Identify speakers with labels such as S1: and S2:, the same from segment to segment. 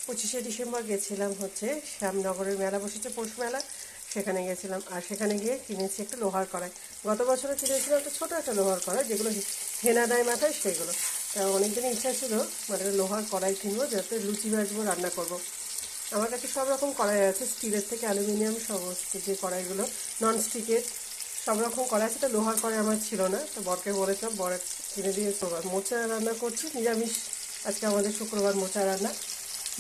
S1: 25শে December গেছিলাম হচ্ছে শ্যামনগরের মেলা বসেছে, পৌষ মেলা, সেখানে গেছিলাম। আর সেখানে গিয়ে কিনেছি একটা লোহার কড়াই। গত বছরও কিনেছিলাম একটা ছোটো একটা লোহার কড়াই, যেগুলো হেনা দেয় মাথায়, সেগুলো। তা অনেকদিনই ইচ্ছা ছিল মানে লোহার কড়াই কিনবো, যাতে লুচি ভাজবো, রান্না করব। আমার কাছে সব রকম কড়াই আছে, স্টিলের থেকে অ্যালুমিনিয়াম, সমস্ত যে কড়াইগুলো নন স্টিকের সব রকম কড়াই আছে। তো লোহার কড়াই আমার ছিল না, তো বরকে বলেছিলাম, বর কিনে দিয়ে মোচা রান্না করছি, নিরামিষ আজকে আমাদের শুক্রবার, মোচা রান্না।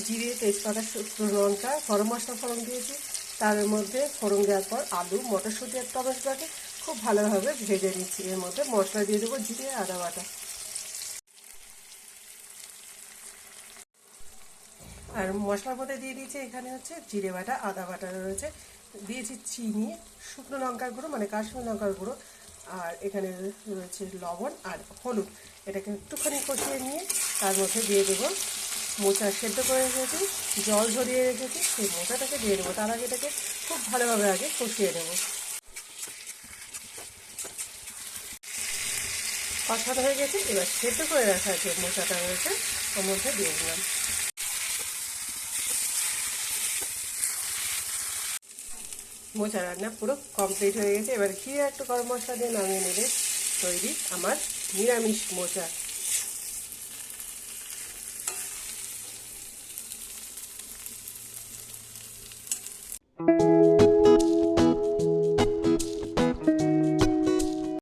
S1: জিরে, তেজপাতা, শুকনো লঙ্কা, গরম মশলা ফোড়ন দিয়েছি। তার মধ্যে ফোড়ন দেওয়ার পর আলু, মটরশুঁটি আর টমেটোটাকে খুব ভালোভাবে ভেজে নিচ্ছি। এর মধ্যে মশলা দিয়ে দেবো জিরে, আদা বাটা। আর মশলার মধ্যে দিয়ে দিয়েছি এখানে হচ্ছে জিরে বাটা, আদা বাটা রয়েছে, দিয়েছি চিনি, শুকনো লঙ্কার গুঁড়ো মানে কাশ্মীরি লঙ্কার গুঁড়ো, আর এখানে রয়েছে লবণ আর হলুদ। এটাকে একটুখানি কষিয়ে নিয়ে তার মধ্যে দিয়ে দেবো মোচা সেদ্ধ করে রেখেছি, জল ঝরিয়ে রেখেছি, সেই মোচাটাকে দিয়ে দেবো। তার আগে এটাকে খুব ভালোভাবে আগে কষিয়ে নেবো। কষানো হয়ে গেছে, এবার সেদ্ধ করে রাখা যে মোচাটা রয়েছে ওর মধ্যে দিয়ে দিলাম। মোচা রান্না পুরো কমপ্লিট হয়ে গেছে। এবার ঘি একটু গরম মশলা দিয়ে নামিয়ে নিলে তৈরি আমার নিরামিষ মোচা।